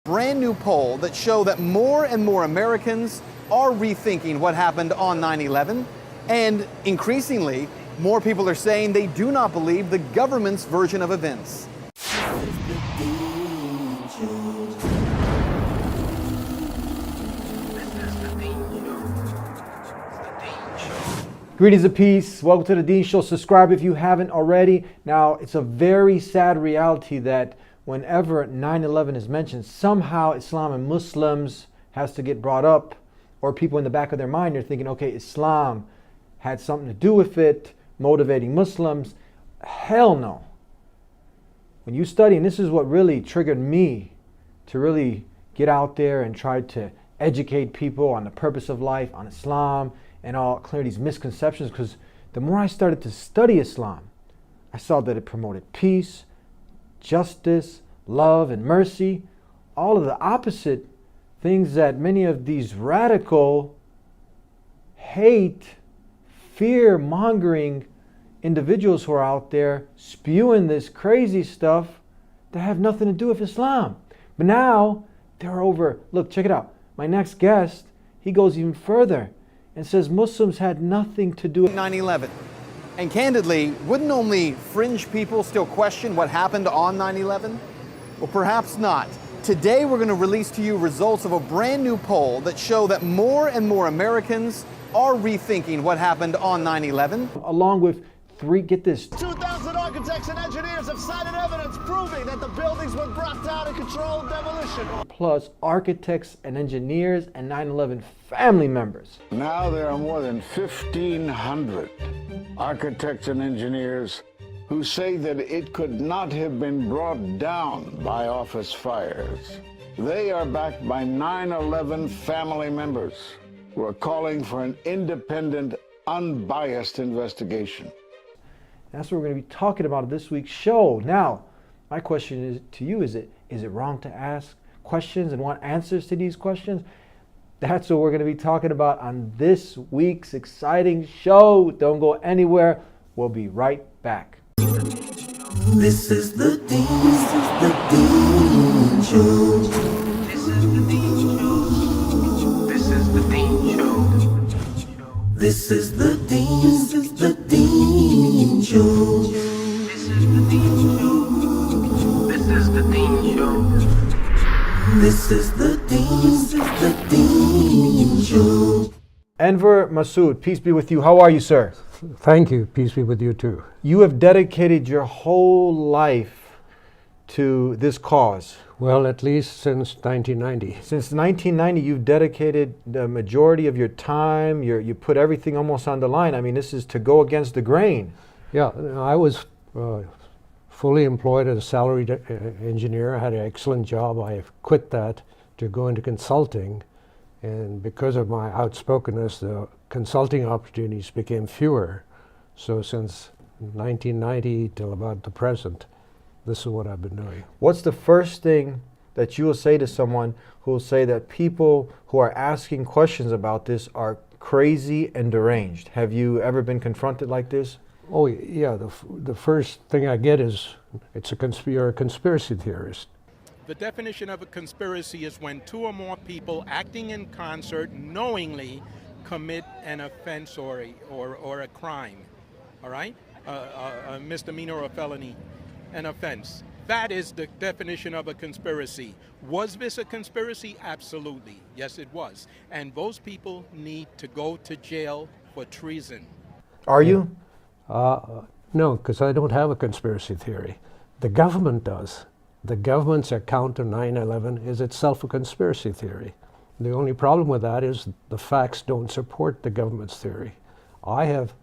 Brand new poll that show that more and more Americans are rethinking what happened on 9/11, and increasingly, more people are saying they do not believe the government's version of events. Greetings of peace. Welcome to the Dean Show. Subscribe if you haven't already. Now, it's a very sad reality that whenever 9/11 is mentioned, somehow Islam and Muslims has to get brought up, or people in the back of their mind are thinking, okay, Islam had something to do with it, motivating Muslims. Hell no. When you study, and this is what really triggered me to really get out there and try to educate people on the purpose of life, on Islam, and all clear these misconceptions, because the more I started to study Islam, I saw that it promoted peace, justice, love, and mercy, all of the opposite things that many of these radical, hate, fear-mongering individuals who are out there spewing this crazy stuff that have nothing to do with Islam. But now, they're over, look, check it out. My next guest, he goes even further and says Muslims had nothing to do with 9/11. And candidly, wouldn't only fringe people still question what happened on 9/11? Well, perhaps not. Today, we're going to release to you results of a brand new poll that show that more and more Americans are rethinking what happened on 9/11. Along with get this. 2,000 architects and engineers have cited evidence proving that the buildings were brought down in controlled demolition. Plus architects and engineers and 9/11 family members. Now there are more than 1,500 architects and engineers who say that it could not have been brought down by office fires. They are backed by 9/11 family members who are calling for an independent, unbiased investigation. That's what we're going to be talking about in this week's show. Now, my question is to you, is it wrong to ask questions and want answers to these questions? That's what we're going to be talking about on this week's exciting show. Don't go anywhere. We'll be right back. This is the Dean Show. This is the Dean Show. This is the Dean Show. This is the Dean Show. This is the Dean Show. This is the Dean Show. This is the Dean Show. This is the Dean Show. Enver Masood, peace be with you. How are you, sir? Thank you. Peace be with you too. You have dedicated your whole life to this cause. Well, at least since 1990. Since 1990, you've dedicated the majority of your time. You put everything almost on the line. I mean, this is to go against the grain. Yeah, I was fully employed as a salaried engineer. I had an excellent job. I quit that to go into consulting. And because of my outspokenness, the consulting opportunities became fewer. So since 1990 till about the present, this is what I've been doing. What's the first thing that you will say to someone who will say that people who are asking questions about this are crazy and deranged? Have you ever been confronted like this? Oh yeah, the first thing I get is you're a conspiracy theorist. The definition of a conspiracy is when two or more people acting in concert knowingly commit an offense or a crime, all right? A misdemeanor or a felony, an offense. That is the definition of a conspiracy. Was this a conspiracy? Absolutely. Yes, it was. And those people need to go to jail for treason. Are you? No, because I don't have a conspiracy theory. The government does. The government's account of 9/11 is itself a conspiracy theory. The only problem with that is the facts don't support the government's theory. I have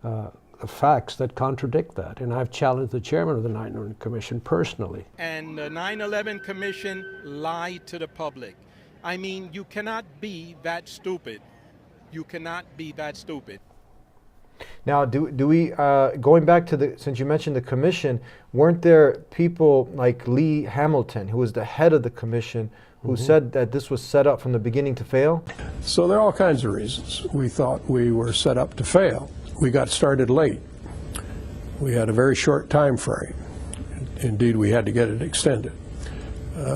the facts that contradict that, and I've challenged the chairman of the 9/11 Commission personally. And the 9/11 Commission lied to the public. I mean, you cannot be that stupid. You cannot be that stupid. Now, do we, going back to since you mentioned the commission, weren't there people like Lee Hamilton, who was the head of the commission, who said that this was set up from the beginning to fail? So there are all kinds of reasons. We thought we were set up to fail. We got started late. We had a very short time frame. Indeed, we had to get it extended.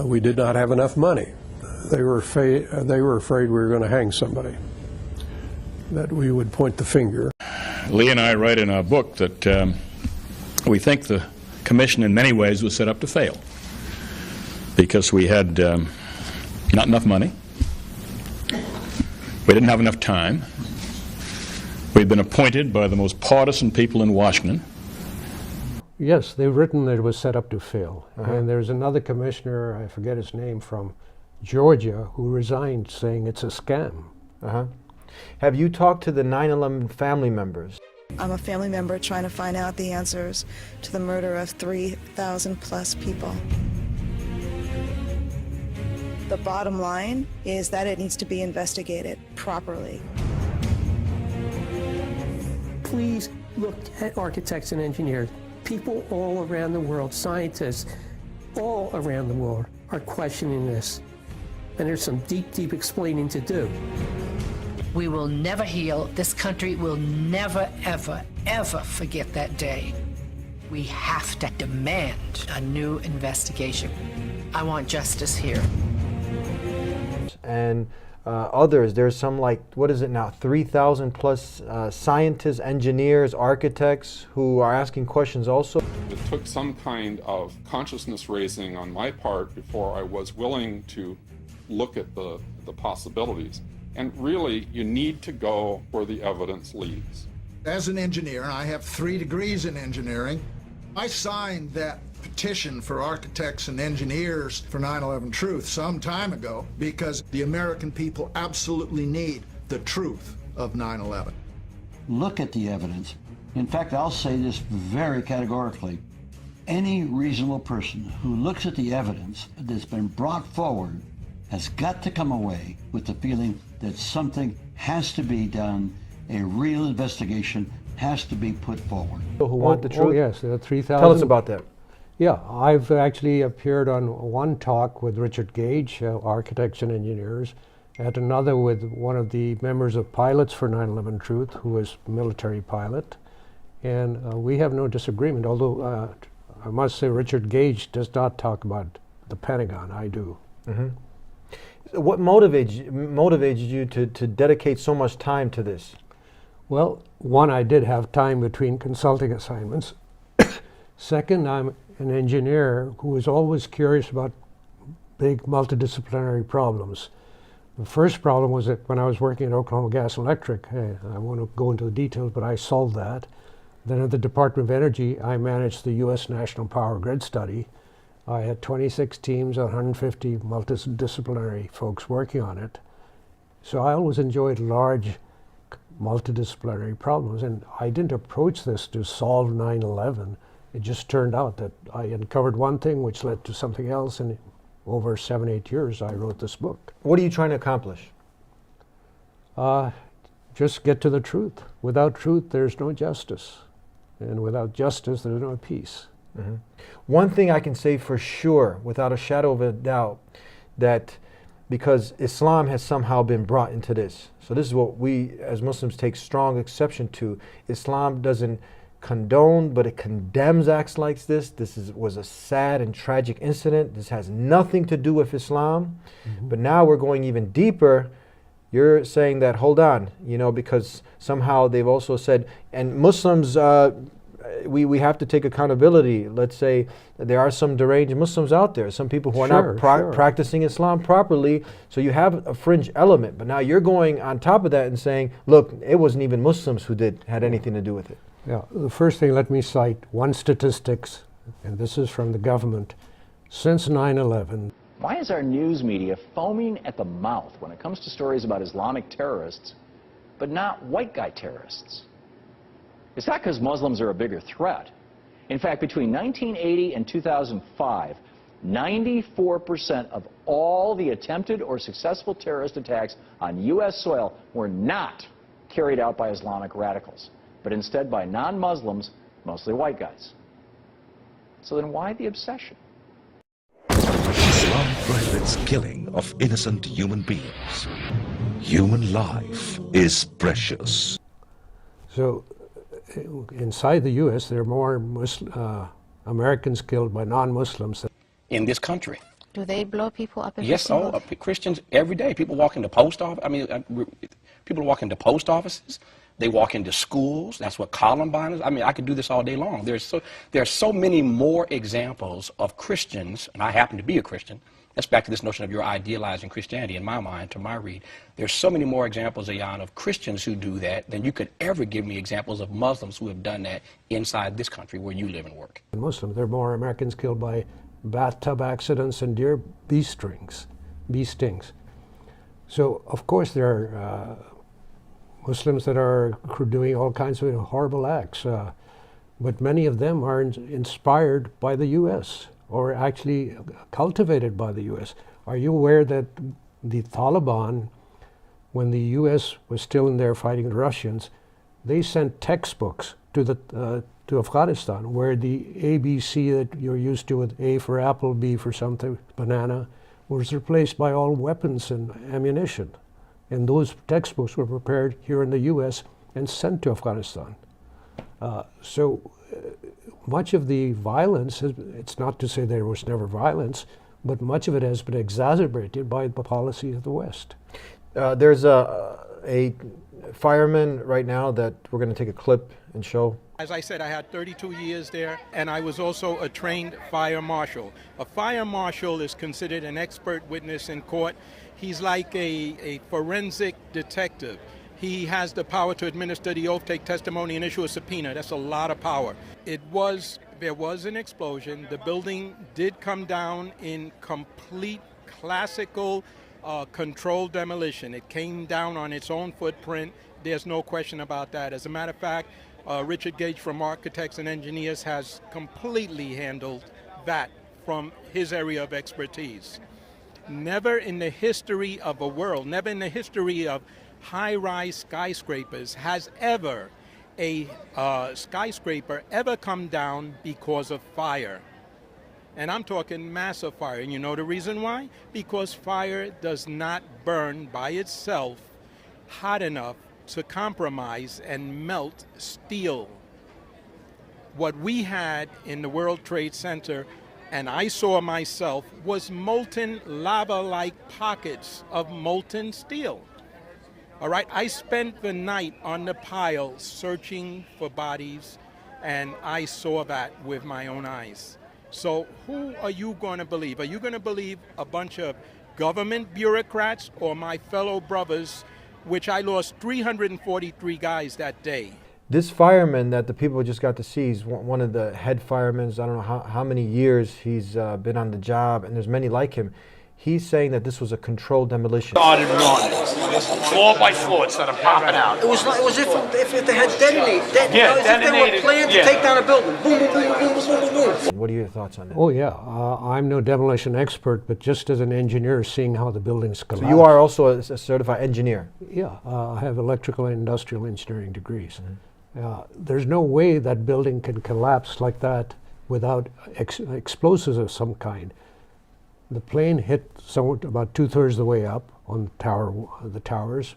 We did not have enough money. They were afraid we were going to hang somebody, that we would point the finger. Lee and I write in our book that we think the commission in many ways was set up to fail because we had not enough money, we didn't have enough time, we'd been appointed by the most partisan people in Washington. Yes, they've written that it was set up to fail. And there's another commissioner, I forget his name, from Georgia, who resigned saying it's a scam. Have you talked to the 9/11 family members? I'm a family member trying to find out the answers to the murder of 3,000 plus people. The bottom line is that it needs to be investigated properly. Please look at architects and engineers. People all around the world, scientists all around the world are questioning this. And there's some deep, deep explaining to do. We will never heal. This country will never, ever, ever forget that day. We have to demand a new investigation. I want justice here. And others, there's some, like, what is it now, 3,000 plus scientists, engineers, architects who are asking questions also. It took some kind of consciousness raising on my part before I was willing to look at the possibilities. And really, you need to go where the evidence leads. As an engineer, I have 3 degrees in engineering. I signed that petition for architects and engineers for 9/11 Truth some time ago because the American people absolutely need the truth of 9/11. Look at the evidence. In fact, I'll say this very categorically. Any reasonable person who looks at the evidence that's been brought forward has got to come away with the feeling that something has to be done, a real investigation has to be put forward. Who want the truth? Oh yes, there are 3,000. Tell us about that. Yeah, I've actually appeared on one talk with Richard Gage, architects and engineers, at another with one of the members of Pilots for 9/11 Truth, who was a military pilot. And we have no disagreement, although I must say Richard Gage does not talk about the Pentagon. I do. What motivated you to dedicate so much time to this? Well, one, I did have time between consulting assignments. Second, I'm an engineer who was always curious about big multidisciplinary problems. The first problem was that when I was working at Oklahoma Gas and Electric, I won't go into the details, but I solved that. Then at the Department of Energy, I managed the U.S. National Power Grid Study. I had 26 teams, 150 multidisciplinary folks working on it. So I always enjoyed large multidisciplinary problems, and I didn't approach this to solve 9/11. It just turned out that I uncovered one thing which led to something else, and over 7-8 years I wrote this book. What are you trying to accomplish? Just get to the truth. Without truth, there's no justice. And without justice, there's no peace. One thing I can say for sure, without a shadow of a doubt, that because Islam has somehow been brought into this. So this is what we as Muslims take strong exception to. Islam doesn't condone, but it condemns acts like this. This was a sad and tragic incident. This has nothing to do with Islam. But now we're going even deeper. You're saying that, hold on, you know, because somehow they've also said, and Muslims, we have to take accountability. Let's say there are some deranged Muslims out there, some people who are not practicing Islam properly, so you have a fringe element. But now you're going on top of that and saying, look, it wasn't even Muslims who had anything to do with it. Yeah, the first thing, let me cite one statistics, and this is from the government. Since 9/11, why is our news media foaming at the mouth when it comes to stories about Islamic terrorists, but not white guy terrorists? It's not because Muslims are a bigger threat. In fact, between 1980 and 2005, 94% of all the attempted or successful terrorist attacks on U.S. soil were not carried out by Islamic radicals, but instead by non-Muslims, mostly white guys. So then why the obsession? Islam prohibits killing of innocent human beings. Human life is precious. So inside the U.S., there are more Americans killed by non-Muslims. In this country. Do they blow people up every Yes, single day? Christians every day. People walk into post office. People walk into post offices. They walk into schools. That's what Columbine is. I could do this all day long. There are so many more examples of Christians, and I happen to be a Christian. That's back to this notion of you're idealizing Christianity in my mind, to my read. There's so many more examples, Ayan, of Christians who do that than you could ever give me examples of Muslims who have done that inside this country where you live and work. Muslims, there are more Americans killed by bathtub accidents and deer bee stings. So, of course, there are Muslims that are doing all kinds of horrible acts, but many of them are inspired by the U.S. or actually cultivated by the U.S. Are you aware that the Taliban, when the U.S. was still in there fighting the Russians, they sent textbooks to Afghanistan where the ABC that you're used to with A for apple, B for something, banana, was replaced by all weapons and ammunition. And those textbooks were prepared here in the U.S. and sent to Afghanistan. So much of the violence, it's not to say there was never violence, but much of it has been exacerbated by the policies of the West. There's a fireman right now that we're going to take a clip and show. As I said, I had 32 years there, and I was also a trained fire marshal. A fire marshal is considered an expert witness in court. He's like a forensic detective. He has the power to administer the oath, take testimony, and issue a subpoena. That's a lot of power. There was an explosion. The building did come down in complete classical controlled demolition. It came down on its own footprint. There's no question about that. As a matter of fact, Richard Gage from Architects and Engineers has completely handled that from his area of expertise. Never in the history of a world, never in the history of high-rise skyscrapers has ever a skyscraper ever come down because of fire. And I'm talking massive fire. And you know the reason why? Because fire does not burn by itself hot enough to compromise and melt steel. What we had in the World Trade Center, and I saw myself, was molten lava-like pockets of molten steel. All right, I spent the night on the pile searching for bodies, and I saw that with my own eyes. So who are you going to believe? Are you going to believe a bunch of government bureaucrats or my fellow brothers, which I lost 343 guys that day? This fireman that the people just got to see is one of the head firemen. I don't know how many years he's been on the job, and there's many like him. He's saying that this was a controlled demolition. Started running, floor by floor, instead of popping out. It was if they had detonated. Detonated. If they were planned to take down a building. Boom, boom, boom, boom, boom, boom, boom. What are your thoughts on that? Oh yeah, I'm no demolition expert, but just as an engineer, seeing how the buildings collapse. So you are also a certified engineer? Yeah, I have electrical and industrial engineering degrees. There's no way that building can collapse like that without explosives of some kind. The plane hit somewhat about 2/3 the way up on the towers.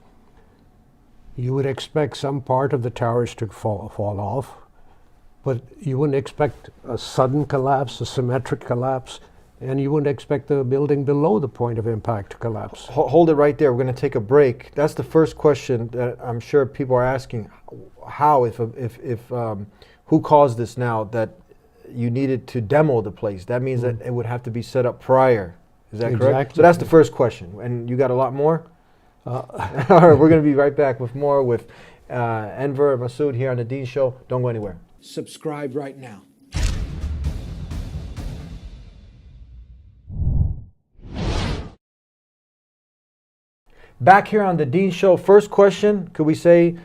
You would expect some part of the towers to fall off, but you wouldn't expect a sudden collapse, a symmetric collapse, and you wouldn't expect the building below the point of impact to collapse. Hold it right there. We're going to take a break. That's the first question that I'm sure people are asking. How, who caused this now that you needed to demo the place? That means that it would have to be set up prior. Is that correct? So that's the first question. And you got a lot more? All right, we're going to be right back with more with Enver Masood here on The Dean Show. Don't go anywhere. Subscribe right now. Back here on The Dean Show. First question, could we say,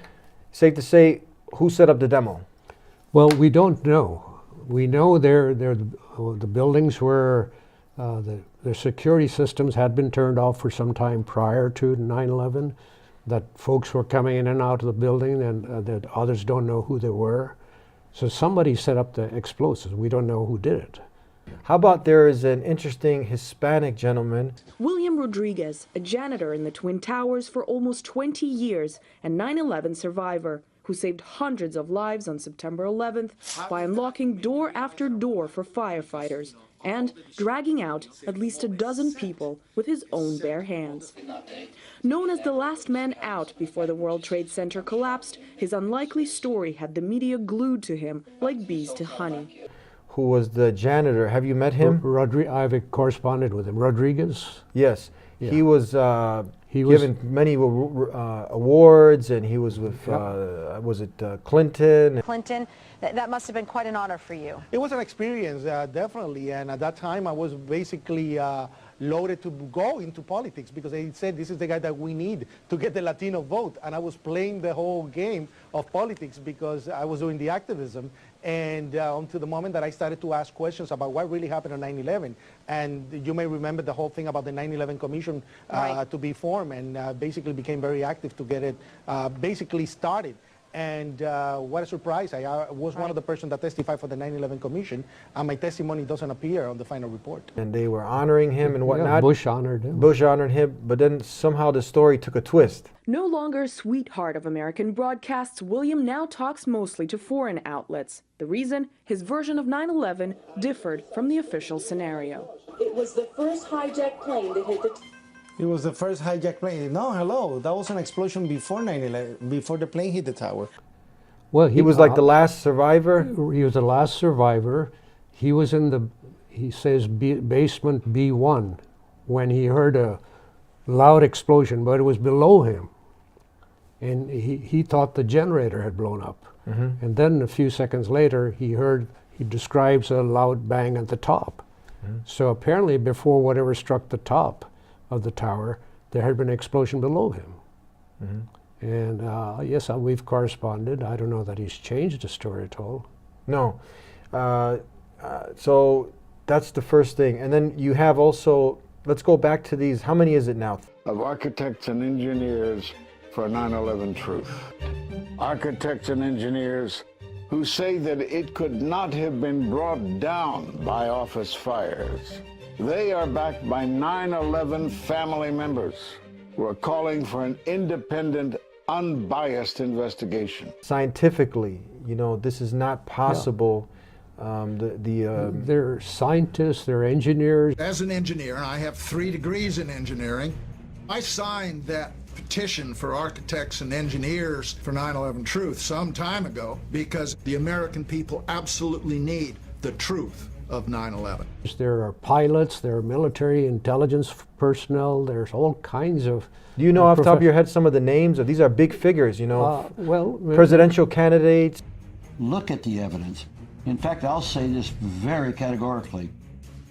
safe to say, who set up the demo? Well, we don't know. We know the buildings were, their security systems had been turned off for some time prior to 9/11, that folks were coming in and out of the building, and that others don't know who they were. So somebody set up the explosives. We don't know who did it. How about there is an interesting Hispanic gentleman. William Rodriguez, a janitor in the Twin Towers for almost 20 years and 9/11 survivor, who saved hundreds of lives on September 11th by unlocking door after door for firefighters and dragging out at least a dozen people with his own bare hands. Known as the last man out before the World Trade Center collapsed, his unlikely story had the media glued to him like bees to honey. Who was the janitor? Have you met him? I've corresponded with him. Rodriguez? Yes. Yeah. He was given many awards, and he was with, was it Clinton? Clinton, that must have been quite an honor for you. It was an experience, definitely, and at that time I was basically loaded to go into politics because they said this is the guy that we need to get the Latino vote, and I was playing the whole game of politics because I was doing the activism, and until the moment that I started to ask questions about what really happened on 9/11, and you may remember the whole thing about the 9/11 Commission to be formed, and basically became very active to get it basically started. And what a surprise. I was one of the persons that testified for the 9/11 Commission, and my testimony doesn't appear on the final report. And they were honoring him and whatnot. Yeah, Bush honored him. Bush honored him, but then somehow the story took a twist. No longer a sweetheart of American broadcasts, William now talks mostly to foreign outlets. The reason? His version of 9/11 differed from the official scenario. It was the first hijacked plane that hit the... It was the first hijacked plane. No, hello, that was an explosion before 9/11, before the plane hit the tower. Well, he was like the last survivor? He was the last survivor. He was in the, he says, basement B1 when he heard a loud explosion, but it was below him. And he thought the generator had blown up. Mm-hmm. And then a few seconds later, he describes a loud bang at the top. Mm-hmm. So apparently before whatever struck the top of the tower, there had been an explosion below him. Mm-hmm. And yes, we've corresponded. I don't know that he's changed the story at all. No. So that's the first thing. And then you have also, let's go back to these, how many is it now? Of architects and engineers for 9/11 truth. Architects and engineers who say that it could not have been brought down by office fires. They are backed by 9/11 family members who are calling for an independent, unbiased investigation. Scientifically, you know, this is not possible. They're scientists, they're engineers. As an engineer, I have 3 degrees in engineering. I signed that petition for architects and engineers for 9/11 truth some time ago because the American people absolutely need the truth of 9/11. There are pilots, there are military intelligence personnel, there's all kinds of... Do you know off the top of your head some of the names? These are big figures, you know, presidential candidates. Look at the evidence. In fact, I'll say this very categorically.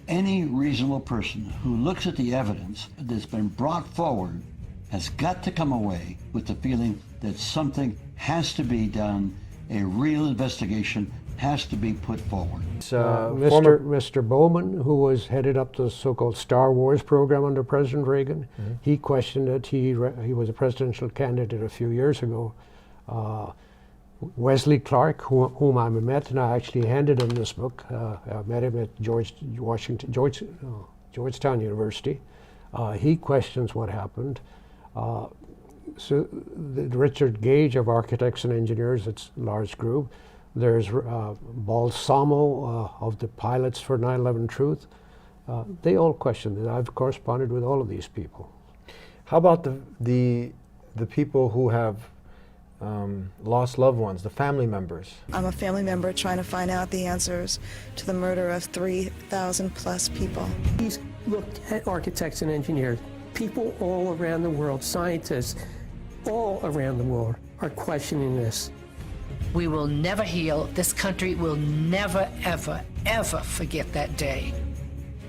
Any reasonable person who looks at the evidence that's been brought forward has got to come away with the feeling that something has to be done, a real investigation has to be put forward. Mr. Bowman, who was headed up the so-called Star Wars program under President Reagan, he questioned it. He was a presidential candidate a few years ago. Wesley Clark, whom I met, and I actually handed him this book. I met him at Georgetown University. He questions what happened. So Richard Gage of Architects and Engineers, it's a large group. There's Balsamo of the pilots for 9/11 Truth. They all question it. I've corresponded with all of these people. How about the people who have lost loved ones, the family members? I'm a family member trying to find out the answers to the murder of 3,000 plus people. He's looked at architects and engineers. People all around the world, scientists all around the world are questioning this. We will never heal. This country will never, ever, ever forget that day.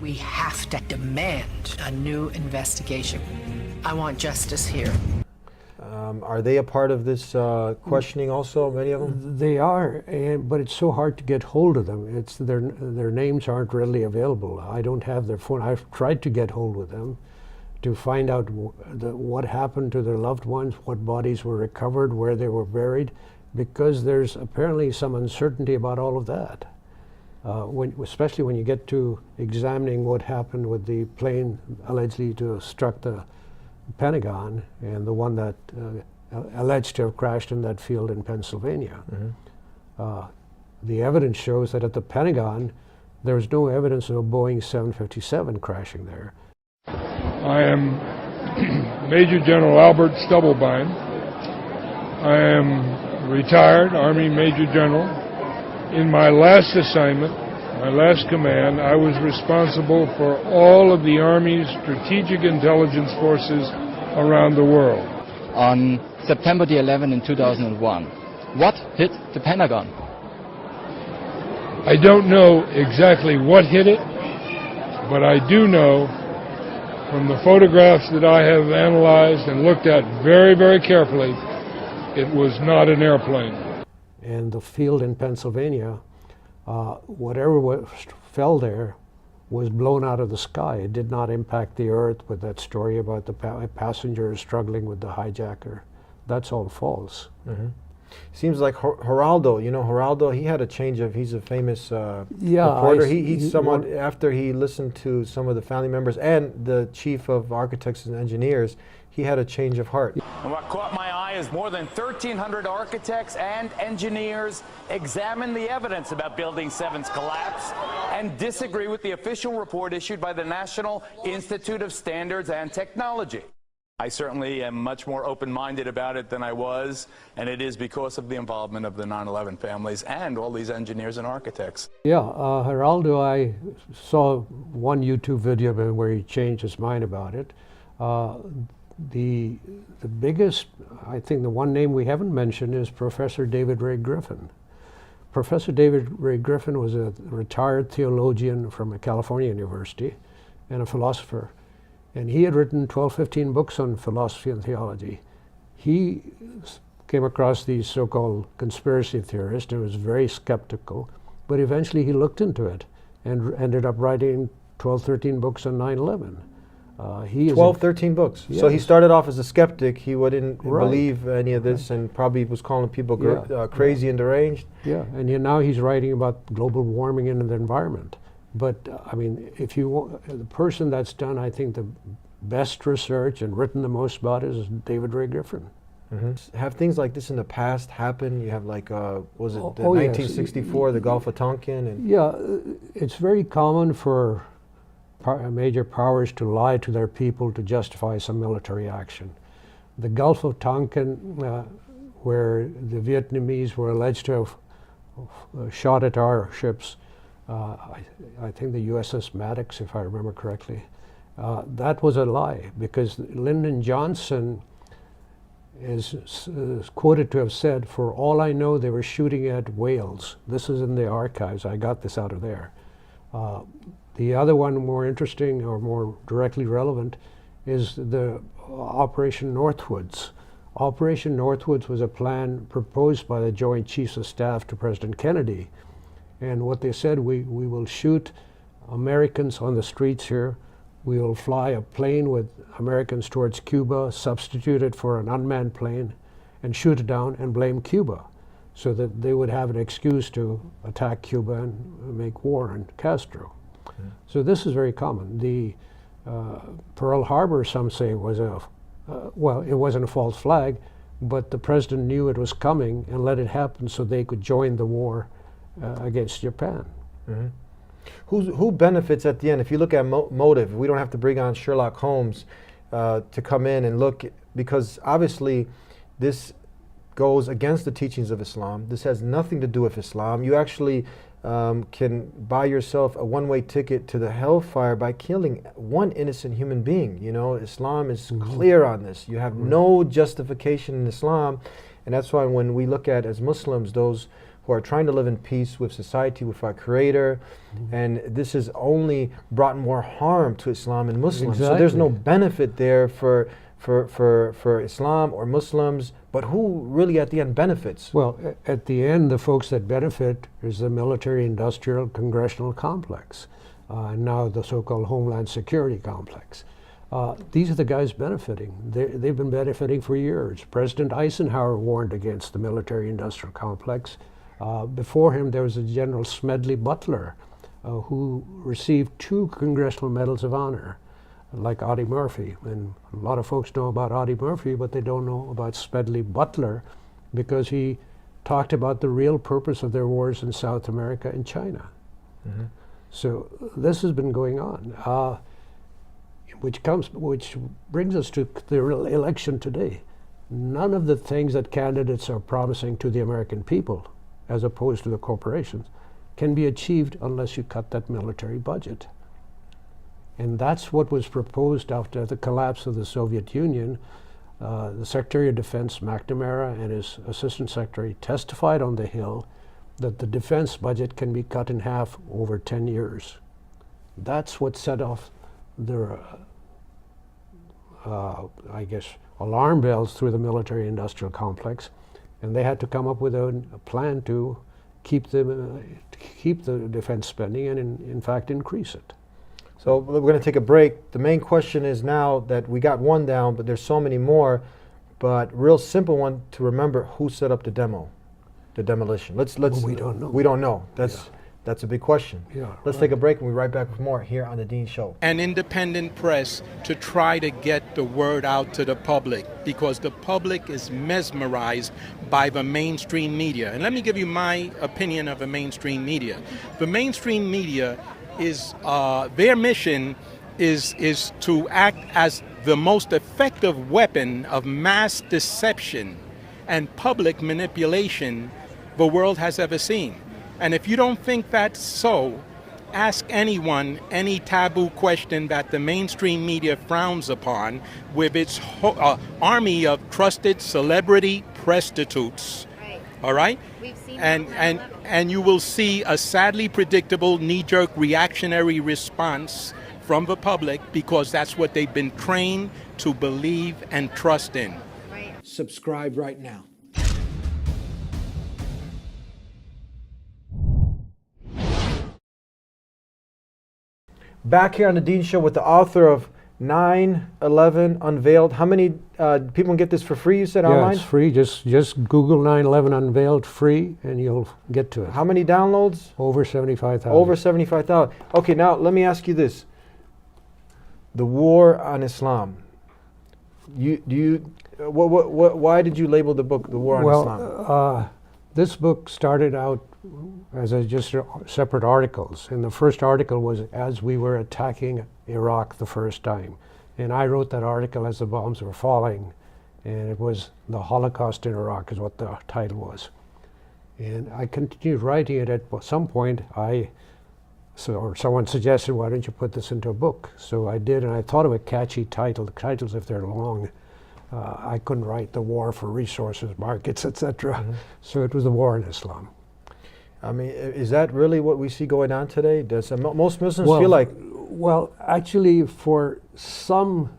We have to demand a new investigation. I want justice here. Are they a part of this questioning also, many of them? They are, but it's so hard to get hold of them. It's their names aren't readily available. I don't have their phone. I've tried to get hold of them to find out what happened to their loved ones, what bodies were recovered, where they were buried, because there's apparently some uncertainty about all of that. Especially when you get to examining what happened with the plane allegedly to struck the Pentagon and the one that alleged to have crashed in that field in Pennsylvania. The evidence shows that at the Pentagon There was no evidence of a Boeing 757 crashing there. I am Major General Albert Stubblebine. I am retired Army Major General. In my last assignment, my last command, I was responsible for all of the Army's strategic intelligence forces around the world. On September the 11th in 2001, what hit the Pentagon? I don't know exactly what hit it, but I do know from the photographs that I have analyzed and looked at very, very carefully, it was not an airplane. And the field in Pennsylvania, whatever fell there was blown out of the sky. It did not impact the earth with that story about the passengers struggling with the hijacker. That's all false. Mm-hmm. Seems like Geraldo, you know, Geraldo, he had a change of, he's a famous reporter. He's someone, after he listened to some of the family members and the chief of architects and engineers, he had a change of heart. And what caught my eye is more than 1,300 architects and engineers examined the evidence about Building 7's collapse and disagree with the official report issued by the National Institute of Standards and Technology. I certainly am much more open-minded about it than I was, and it is because of the involvement of the 9/11 families and all these engineers and architects. Yeah, Geraldo, I saw one YouTube video where he changed his mind about it. The biggest, I think the one name we haven't mentioned is Professor David Ray Griffin. Professor David Ray Griffin was a retired theologian from a California university and a philosopher. And he had written 12, 15 books on philosophy and theology. He came across these so-called conspiracy theorists and was very skeptical, but eventually he looked into it and ended up writing 12, 13 books on 9/11. 12, 13 books. Yes. So he started off as a skeptic. He wouldn't believe any of this and probably was calling people crazy and deranged. Yeah, and now he's writing about global warming and the environment. But I mean, if you want, the person that's done, I think, the best research and written the most about it is David Ray Griffin. Mm-hmm. Have things like this in the past happened? You have like, was it the 1964, the Gulf of Tonkin? And yeah, it's very common for major powers to lie to their people to justify some military action. The Gulf of Tonkin, where the Vietnamese were alleged to have shot at our ships, I think the USS Maddox, if I remember correctly, that was a lie, because Lyndon Johnson is quoted to have said, "For all I know, they were shooting at whales." This is in the archives. I got this out of there. The other one, more interesting or more directly relevant, is the Operation Northwoods. Operation Northwoods was a plan proposed by the Joint Chiefs of Staff to President Kennedy. And what they said, we will shoot Americans on the streets here. We will fly a plane with Americans towards Cuba, substitute it for an unmanned plane, and shoot it down and blame Cuba, so that they would have an excuse to attack Cuba and make war on Castro. Mm-hmm. So this is very common. The Pearl Harbor, some say, was well, it wasn't a false flag, but the president knew it was coming and let it happen so they could join the war against Japan. Mm-hmm. Who benefits at the end? If you look at motive, we don't have to bring on Sherlock Holmes to come in and look, because obviously this goes against the teachings of Islam. This has nothing to do with Islam. You actually can buy yourself a one-way ticket to the hellfire by killing one innocent human being. You know, Islam is clear on this. You have no justification in Islam, and that's why when we look at, as Muslims, those who are trying to live in peace with society, with our Creator, and this has only brought more harm to Islam and Muslims. Exactly. So there's no benefit there for Islam or Muslims, but who really at the end benefits? Well, at the end, the folks that benefit is the military-industrial congressional complex, now the so-called Homeland Security complex. These are the guys benefiting. They've been benefiting for years. President Eisenhower warned against the military-industrial complex. Before him, there was a General Smedley Butler, who received 2 Congressional Medals of Honor, like Audie Murphy. And a lot of folks know about Audie Murphy, but they don't know about Smedley Butler, because he talked about the real purpose of their wars in South America and China. Mm-hmm. So this has been going on, which brings us to the election today. None of the things that candidates are promising to the American people, as opposed to the corporations, can be achieved unless you cut that military budget. And that's what was proposed after the collapse of the Soviet Union. The Secretary of Defense, McNamara, and his Assistant Secretary testified on the Hill that the defense budget can be cut in half over 10 years. That's what set off the, I guess, alarm bells through the military-industrial complex, and they had to come up with a plan to keep the defense spending and, in fact, increase it. So we're going to take a break. The main question is now that we got one down, but there's so many more. But real simple one to remember: who set up the demolition? Let's. Well, we don't know. We don't know. That's a big question. Yeah, let's take a break and we'll be right back with more here on the Dean Show. An independent press to try to get the word out to the public, because the public is mesmerized by the mainstream media. And let me give you my opinion of the mainstream media. The mainstream media is their mission is to act as the most effective weapon of mass deception and public manipulation the world has ever seen. And if you don't think that's so, ask anyone any taboo question that the mainstream media frowns upon with its army of trusted celebrity prostitutes. Right. All right? We've seen and you will see a sadly predictable knee-jerk reactionary response from the public, because that's what they've been trained to believe and trust in. Right. Subscribe right now. Back here on the Dean Show with the author of 9/11 Unveiled. How many people can get this for free, you said, online? Yeah, it's free. Just Google 9/11 Unveiled free and you'll get to it. How many downloads? Over 75,000. Over 75,000. Okay, now let me ask you this. The war on Islam. Why did you label the book The War on Islam? This book started out as just separate articles. And the first article was as we were attacking Iraq the first time. And I wrote that article as the bombs were falling. And it was The Holocaust in Iraq is what the title was. And I continued writing it. At some point, someone suggested, why don't you put this into a book? So I did, and I thought of a catchy title. The titles, if they're long, I couldn't write The War for Resources, Markets, etc. Mm-hmm. So it was The War on Islam. I mean, is that really what we see going on today? Does most Muslims feel like... Well, actually, for some,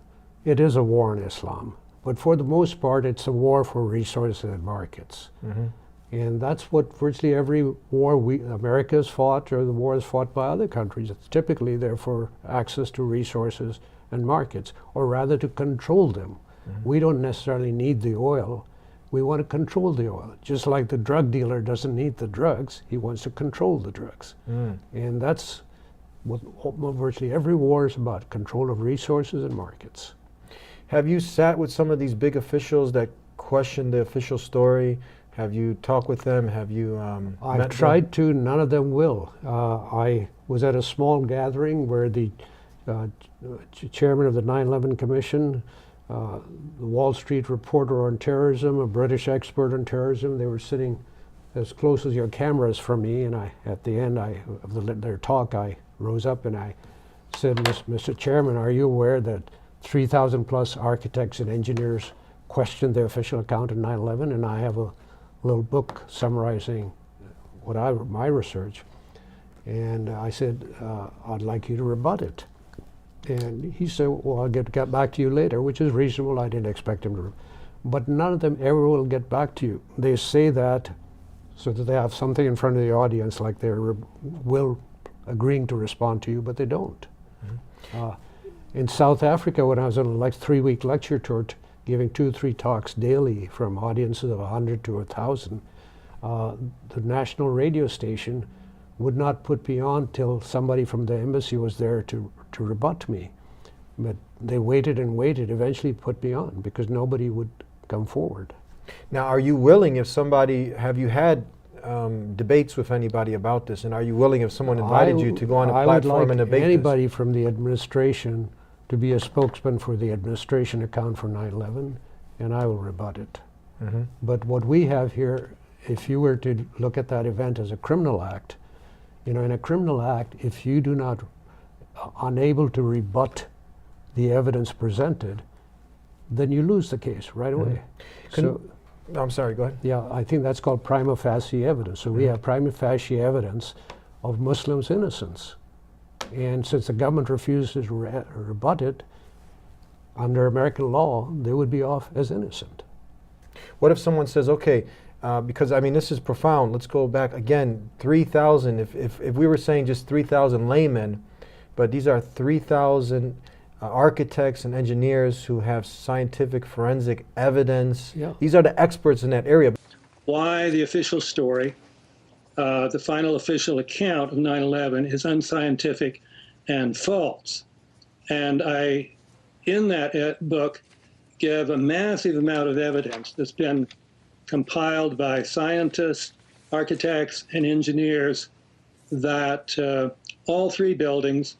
it is a war on Islam. But for the most part, it's a war for resources and markets. Mm-hmm. And that's what virtually every war America has fought, or the wars fought by other countries. It's typically there for access to resources and markets, or rather to control them. Mm-hmm. We don't necessarily need the oil. We want to control the oil. Just like the drug dealer doesn't need the drugs, he wants to control the drugs. Mm. And that's what virtually every war is about, control of resources and markets. Have you sat with some of these big officials that question the official story? Have you talked with them? Have you I've tried to, none of them will. I was at a small gathering where the chairman of the 9/11 Commission, the Wall Street reporter on terrorism, a British expert on terrorism, they were sitting as close as your cameras from me, and at the end of their talk, I rose up and I said, Mr. Chairman, are you aware that 3,000 plus architects and engineers questioned the official account of 9/11? And I have a little book summarizing my research. And I said, I'd like you to rebut it. And he said, well, I'll get back to you later, which is reasonable. I didn't expect him to. But none of them ever will get back to you. They say that so that they have something in front of the audience, like they're agreeing to respond to you, but they don't. Mm-hmm. In South Africa, when I was on a 3-week lecture tour, giving 2 or 3 talks daily from audiences of 100 to 1,000, the national radio station would not put me on till somebody from the embassy was there to rebut me. But they waited and waited, eventually put me on because nobody would come forward. Now, are you willing, if somebody, have you had debates with anybody about this? And are you willing, if someone invited you, to go on a platform and debate anybody from the administration to be a spokesman for the administration account for 9/11, and I will rebut it. But what we have here, if you were to look at that event as a criminal act, you know, in a criminal act, if you do not unable to rebut the evidence presented, then you lose the case right away. I'm sorry, go ahead. Yeah, I think that's called prima facie evidence. So we have prima facie evidence of Muslims' innocence. And since the government refuses to rebut it, under American law, they would be off as innocent. What if someone says, okay, because I mean, this is profound. Let's go back again, 3,000, if we were saying just 3,000 laymen, but these are 3,000 architects and engineers who have scientific forensic evidence. Yeah. These are the experts in that area. Why the official story, the final official account of 9/11 is unscientific and false. And I, in that book, give a massive amount of evidence that's been compiled by scientists, architects, and engineers that all three buildings,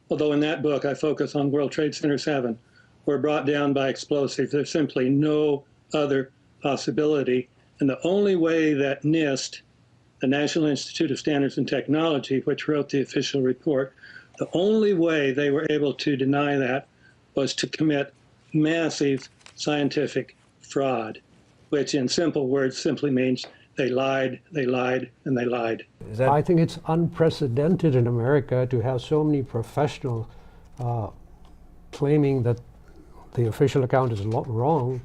although in that book I focus on World Trade Center 7, were brought down by explosives. There's simply no other possibility. And the only way that NIST, the National Institute of Standards and Technology, which wrote the official report, the only way they were able to deny that was to commit massive scientific fraud, which in simple words simply means they lied, and they lied. I think it's unprecedented in America to have so many professionals claiming that the official account is wrong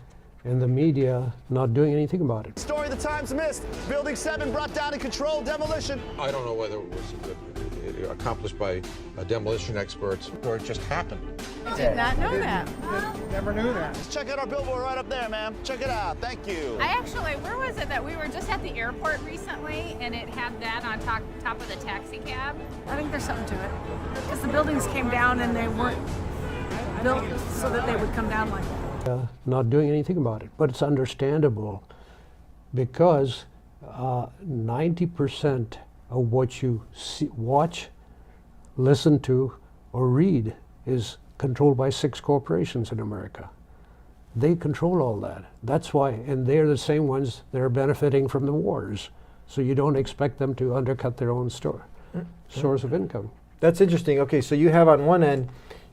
and the media not doing anything about it. Story the Times missed. Building 7 brought down and controlled demolition. I don't know whether it was accomplished by demolition experts or it just happened. I did not know that. Never knew that. Let's check out our billboard right up there, ma'am. Check it out. Thank you. I actually, where was it that we were just at the airport recently and it had that on top of the taxi cab? I think there's something to it. Because the buildings came down and they weren't built so that they would come down like that. Not doing anything about it. But it's understandable because 90% of what you watch, listen to, or read is controlled by 6 corporations in America. They control all that. That's why, and they're the same ones that are benefiting from the wars. So you don't expect them to undercut their own source of income. That's interesting. Okay, so you have on one end,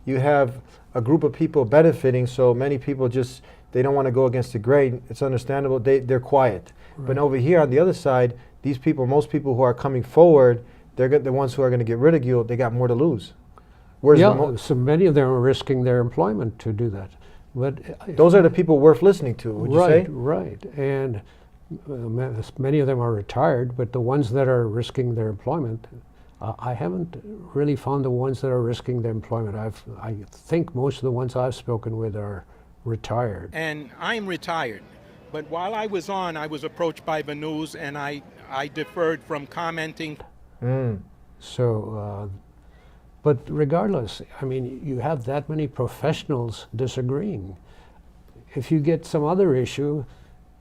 you have a group of people benefiting, so many people just, they don't want to go against the grain. It's understandable, they're quiet. Right. But over here on the other side, these people, most people who are coming forward, they're the ones who are going to get ridiculed, they got more to lose. So many of them are risking their employment to do that. But those are the people worth listening to, would you say? Right, and many of them are retired, but the ones that are risking their employment, I haven't really found the ones that are risking their employment. I think most of the ones I've spoken with are retired. And I'm retired, but while I was on, I was approached by the news and I deferred from commenting. But regardless, I mean, you have that many professionals disagreeing. If you get some other issue,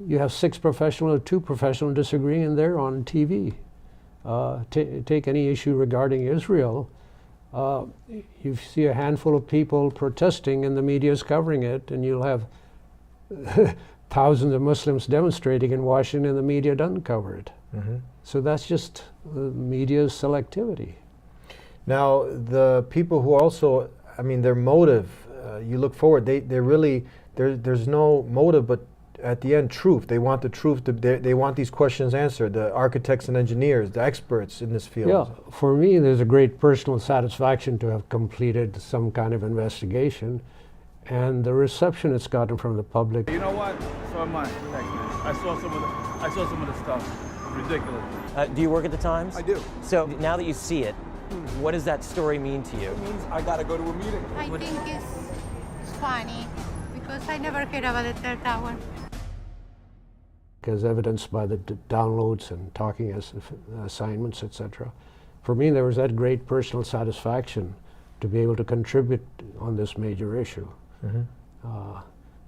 you have 6 professionals or 2 professionals disagreeing and they're on TV. Take any issue regarding Israel, you see a handful of people protesting and the media is covering it, and you'll have thousands of Muslims demonstrating in Washington and the media doesn't cover it. So that's just media's selectivity. Now, the people who also, I mean, their motive, you look forward, they're really, there's no motive but at the end, truth. They want the truth. They want these questions answered. The architects and engineers, the experts in this field. Yeah, for me, there's a great personal satisfaction to have completed some kind of investigation, and the reception it's gotten from the public. You know what? So am I. Thanks, man. I saw some of the stuff. Ridiculous. Do you work at the Times? I do. So now that you see it, what does that story mean to you? It means I gotta go to a meeting. I think it's funny because I never heard about the third tower. As evidenced by the downloads and talking as assignments, etc. For me, there was that great personal satisfaction to be able to contribute on this major issue.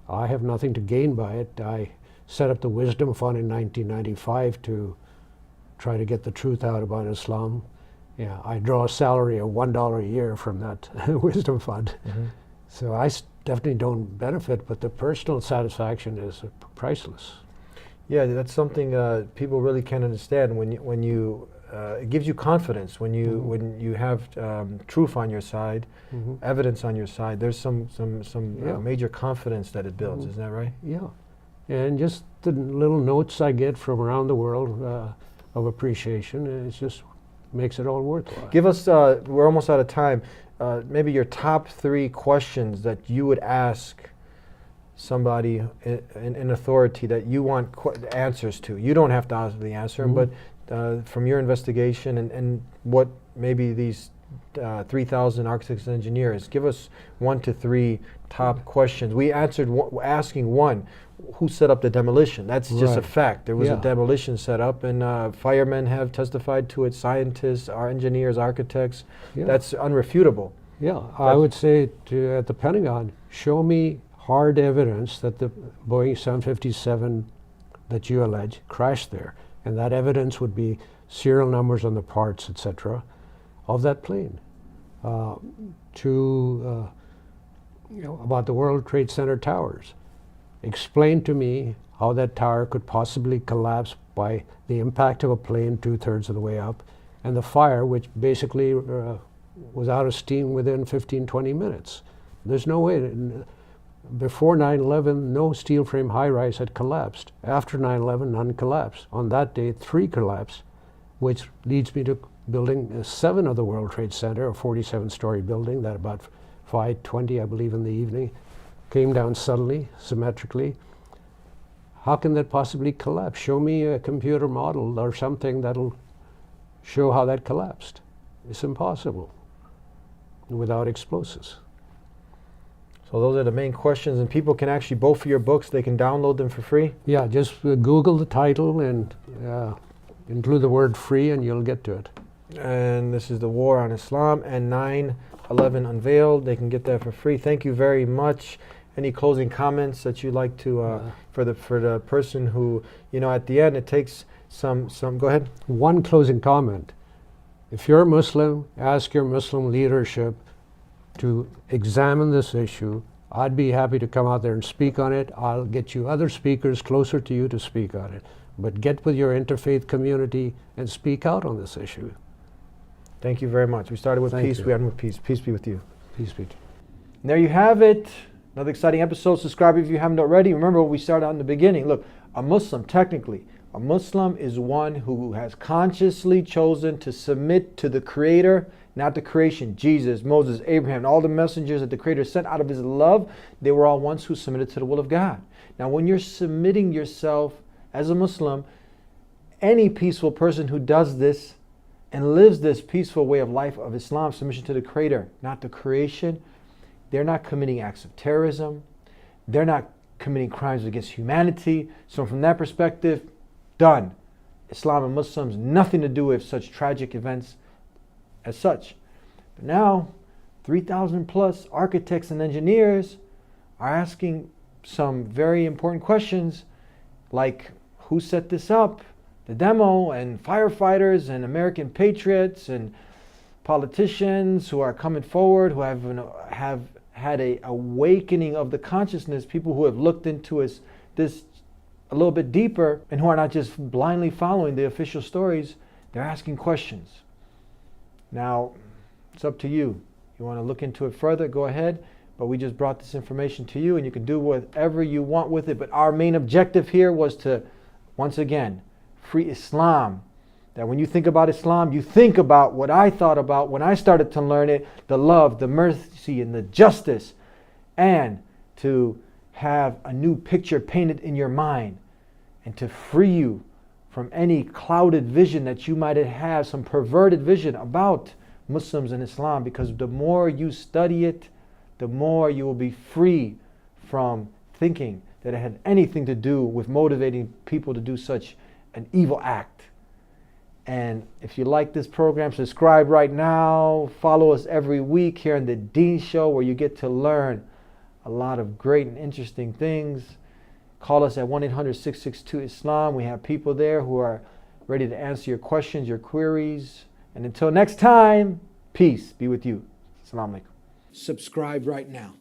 I have nothing to gain by it. I set up the Wisdom Fund in 1995 to try to get the truth out about Islam. Yeah, I draw a salary of $1 a year from that Wisdom Fund. So I definitely don't benefit, but the personal satisfaction is priceless. Yeah, that's something people really can't understand. When you it gives you confidence when you have truth on your side, evidence on your side. There's some major confidence that it builds. Isn't that right? Yeah, and just the little notes I get from around the world of appreciation, it just makes it all worthwhile. Give us. We're almost out of time. Maybe your top 3 questions that you would ask somebody in authority that you want answers to. You don't have to ask the answer, but from your investigation and what maybe these 3,000 architects and engineers, give us 1 to 3 top questions. We answered asking one, who set up the demolition? That's just a fact. There was a demolition set up, and firemen have testified to it, scientists, our engineers, architects. That's unrefutable. Yeah, I would say at the Pentagon, show me hard evidence that the Boeing 757 that you allege crashed there. And that evidence would be serial numbers on the parts, etc., of that plane. About the World Trade Center towers. Explain to me how that tower could possibly collapse by the impact of a plane 2/3 of the way up, and the fire, which basically was out of steam within 15-20 minutes. There's no way. Before 9/11, no steel frame high-rise had collapsed. After 9/11, none collapsed. On that day, 3 collapsed, which leads me to building 7 of the World Trade Center, a 47-story building that about 5:20, I believe, in the evening, came down suddenly, symmetrically. How can that possibly collapse? Show me a computer model or something that'll show how that collapsed. It's impossible without explosives. So those are the main questions, and people can actually, both of your books, they can download them for free? Yeah, just Google the title and include the word free and you'll get to it. And this is The War on Islam and 9/11 Unveiled. They can get that for free. Thank you very much. Any closing comments that you'd like to, for the person who, at the end it takes some, go ahead. One closing comment. If you're a Muslim, ask your Muslim leadership to examine this issue. I'd be happy to come out there and speak on it. I'll get you other speakers closer to you to speak on it. But get with your interfaith community and speak out on this issue. Thank you very much. We started with peace, we end with peace. Peace be with you. Peace be to you. And there you have it. Another exciting episode. Subscribe if you haven't already. Remember what we started out in the beginning. Look, a Muslim, technically, a Muslim is one who has consciously chosen to submit to the Creator, not the creation. Jesus, Moses, Abraham, all the messengers that the Creator sent out of His love, they were all ones who submitted to the will of God. Now, when you're submitting yourself as a Muslim, any peaceful person who does this and lives this peaceful way of life of Islam, submission to the Creator, not the creation, they're not committing acts of terrorism. They're not committing crimes against humanity. So from that perspective, done. Islam and Muslims, nothing to do with such tragic events as such. But now, 3,000 plus architects and engineers are asking some very important questions like, who set this up? The demo, and firefighters and American patriots and politicians who are coming forward, who have had a awakening of the consciousness, people who have looked into this a little bit deeper and who are not just blindly following the official stories. They're asking questions. Now, it's up to you. You want to look into it further, go ahead. But we just brought this information to you and you can do whatever you want with it. But our main objective here was to, once again, free Islam. That when you think about Islam, you think about what I thought about when I started to learn it, the love, the mercy, and the justice, and to have a new picture painted in your mind and to free you from any clouded vision that you might have, some perverted vision about Muslims and Islam, because the more you study it, the more you will be free from thinking that it had anything to do with motivating people to do such an evil act. And if you like this program, subscribe right now. Follow us every week here in the Dean Show, where you get to learn a lot of great and interesting things. Call us at 1-800-662-ISLAM. We have people there who are ready to answer your questions, your queries. And until next time, peace be with you. Assalamu alaikum. Subscribe right now.